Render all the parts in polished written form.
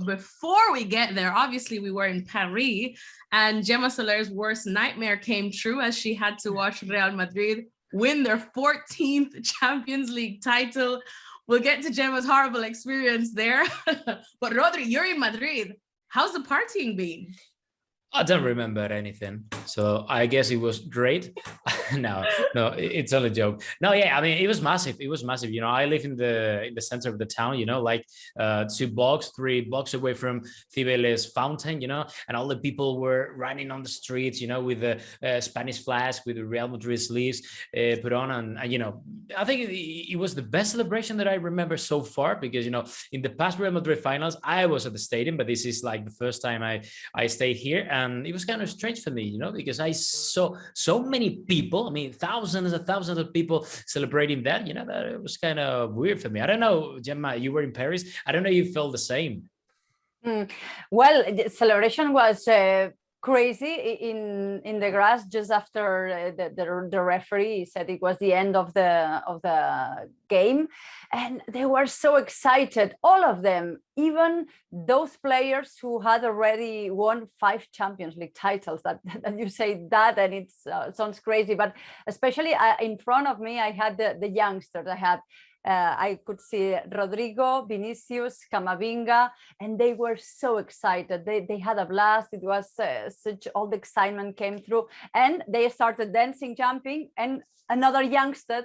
before we get there, obviously we were in Paris, and Gemma Soler's worst nightmare came true as she had to watch Real Madrid win their 14th Champions League title. We'll get to Gemma's horrible experience there. But Rodri, you're in Madrid. How's the partying been? I don't remember anything, so I guess it was great. no, it's only a joke. No, yeah, I mean it was massive. It was massive. You know, I live in the center of the town. You know, like 3 blocks away from Cibeles Fountain. You know, and all the people were running on the streets. You know, with the Spanish flags, with the Real Madrid sleeves put on, and you know, I think it was the best celebration that I remember so far. Because you know, in the past Real Madrid finals, I was at the stadium, but this is like the first time I stayed here. And it was kind of strange for me, you know, because I saw so many people, I mean, thousands and thousands of people celebrating that, you know, that it was kind of weird for me. I don't know, Gemma, you were in Paris. I don't know if you felt the same. Well, the celebration was crazy in the grass just after the referee said it was the end of the game, and they were so excited, all of them, even those players who had already won 5 Champions League titles. That you say that and it sounds crazy, but especially in front of me I had the youngsters. I could see Rodrigo, Vinicius, Camavinga, and they were so excited. They had a blast. It was such, all the excitement came through, and they started dancing, jumping, and another youngster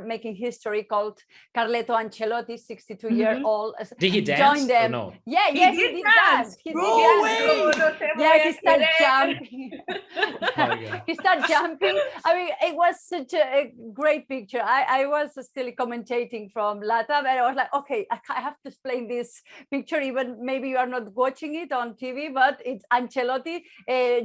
making history called Carleto Ancelotti, 62-year-old. Did he dance? Joined them. No? Yeah, yes, he did dance. He started jumping. He started jumping. I mean, it was such a great picture. I was still commentating from LATAM, and I was like, okay, I have to explain this picture, even maybe you are not watching it on TV, but it's Ancelotti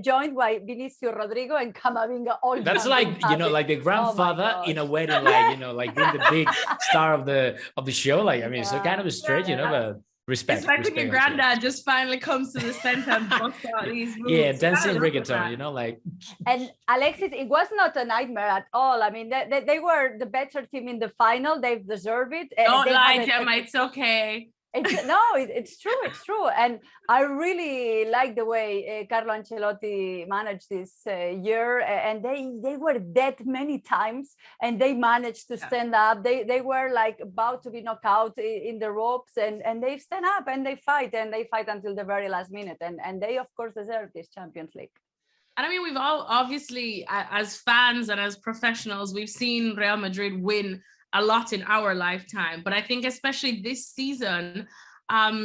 joined by Vinicius, Rodrigo, and Camavinga. All that's like, you know, like the grandfather in a wedding, like, you know, like being the big star of the show. Like, I mean, it's kind of strange, you know, but respect. It's like when your granddad just finally comes to the center and busts out these moves. Yeah, dancing reggaeton, you know, like. And Alexis, it was not a nightmare at all. I mean, they were the better team in the final. They've deserved it. Don't lie, Gemma. It's okay. It's true, and I really like the way Carlo Ancelotti managed this year, and they were dead many times, and they managed to stand up. They were like about to be knocked out in the ropes, and they stand up and they fight until the very last minute, and they of course deserve this Champions League. And I mean, we've all obviously, as fans and as professionals, we've seen Real Madrid win a lot in our lifetime, but I think especially this season,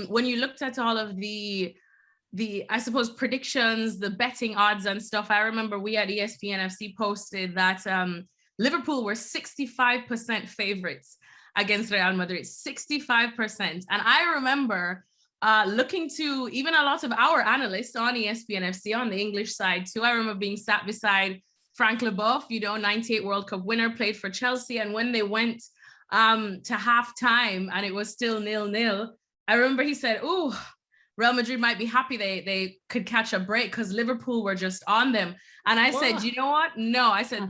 when you looked at all of the I suppose predictions, the betting odds and stuff, I remember we at ESPNFC posted that Liverpool were 65% favorites against Real Madrid, 65%. And I remember looking to even a lot of our analysts on ESPNFC on the English side too. I remember being sat beside Frank Leboeuf, you know, 98 World Cup winner, played for Chelsea. And when they went to halftime and it was still 0-0, I remember he said, "Oh, Real Madrid might be happy they could catch a break because Liverpool were just on them." And I said, you know what? No, I said,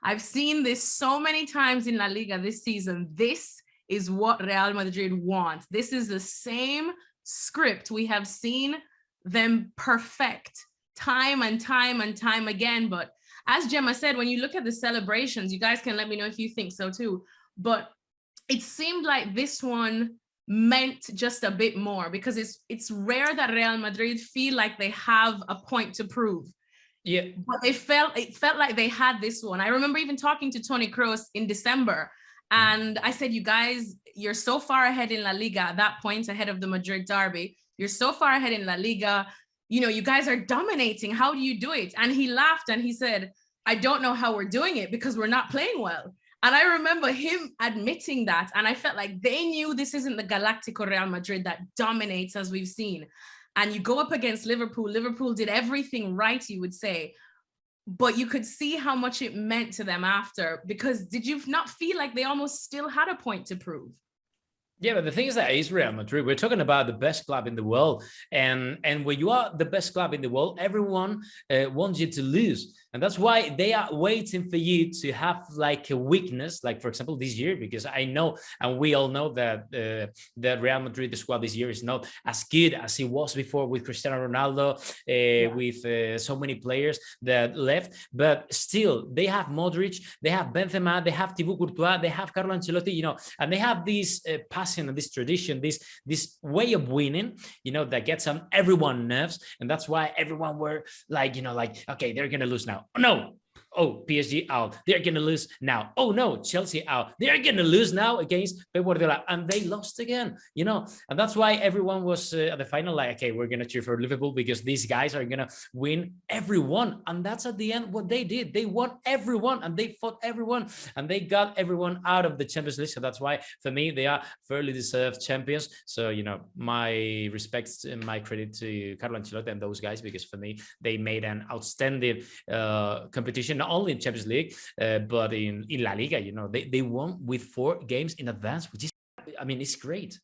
I've seen this so many times in La Liga this season. This is what Real Madrid want. This is the same script we have seen them perfect time and time and time again. But as Gemma said, when you look at the celebrations, you guys can let me know if you think so too, but it seemed like this one meant just a bit more, because it's rare that Real Madrid feel like they have a point to prove. Yeah, but it felt like they had this one. I remember even talking to Toni Kroos in December, and I said, you guys, you're so far ahead in La Liga at that point, ahead of the Madrid derby. You're so far ahead in La Liga. You know, you guys are dominating. How do you do it? And he laughed and he said, I don't know how we're doing it because we're not playing well. And I remember him admitting that. And I felt like they knew this isn't the Galactico Real Madrid that dominates as we've seen. And you go up against Liverpool. Liverpool did everything right, you would say. But you could see how much it meant to them after, because did you not feel like they almost still had a point to prove? Yeah, but the thing is that is Real Madrid. We're talking about the best club in the world. And when you are the best club in the world, everyone wants you to lose. And that's why they are waiting for you to have like a weakness, like for example this year, because I know, and we all know that the Real Madrid squad this year is not as good as it was before with Cristiano Ronaldo, with so many players that left, but still they have Modric, they have Benzema, they have Thibaut Courtois, they have Carlo Ancelotti, and they have this passion and this tradition, this way of winning, that gets on everyone's nerves, and that's why everyone were like, okay, they're gonna lose now. No. Oh, PSG out. They're going to lose now. Oh, no, Chelsea out. They're going to lose now against Pep Guardiola. And they lost again, And that's why everyone was at the final like, okay, we're going to cheer for Liverpool because these guys are going to win everyone. And that's at the end what they did. They won everyone and they fought everyone and they got everyone out of the Champions League. So that's why, for me, they are fairly deserved champions. So, my respects and my credit to Carlo Ancelotti and those guys, because for me, they made an outstanding competition, not only in Champions League, but in La Liga, they won with 4 games in advance, which is, it's great.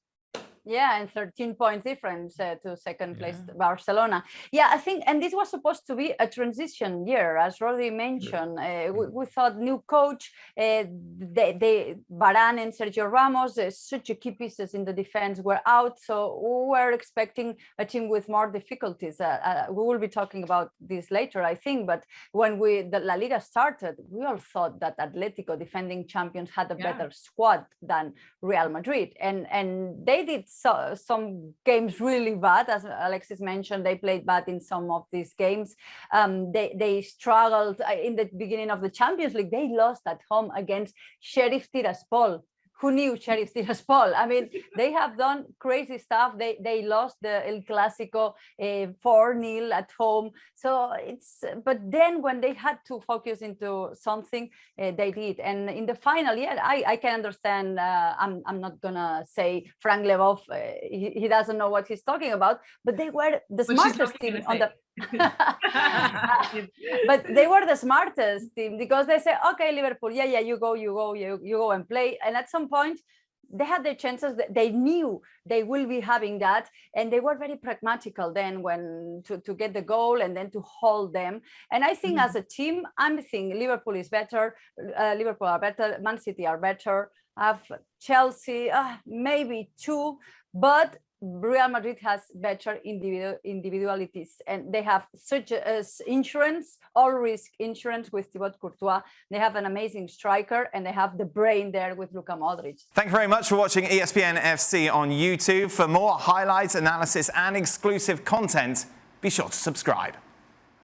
Yeah, and 13 points difference to second place Barcelona. Yeah, I think, and this was supposed to be a transition year, as Rodri mentioned. We thought new coach, they Varane and Sergio Ramos, such key pieces in the defense were out, so we were expecting a team with more difficulties. We will be talking about this later, I think, but when the La Liga started, we all thought that Atletico, defending champions, had a better squad than Real Madrid, and they did some games really bad, as Alexis mentioned. They played bad in some of these games. They struggled in the beginning of the Champions League. They lost at home against Sheriff Tiraspol. Who knew Sheriff Tiraspol? They have done crazy stuff. They lost the El Clásico 4-0 at home. So but then when they had to focus into something, they did. And in the final, I can understand. I'm not gonna say Frank Leboeuf, he doesn't know what he's talking about, but they were the smartest team on the. But they were the smartest team because they say, okay, Liverpool, you go and play. And at some point they had their chances. They knew they will be having that, and they were very pragmatical then when to get the goal and then to hold them. And I think as a team, I'm thinking Liverpool is better, Liverpool are better, Man City are better, have Chelsea maybe 2, but Real Madrid has better individualities, and they have such as insurance, all risk insurance with Thibaut Courtois. They have an amazing striker, and they have the brain there with Luka Modric. Thank you very much for watching ESPN FC on YouTube. For more highlights, analysis, and exclusive content, be sure to subscribe.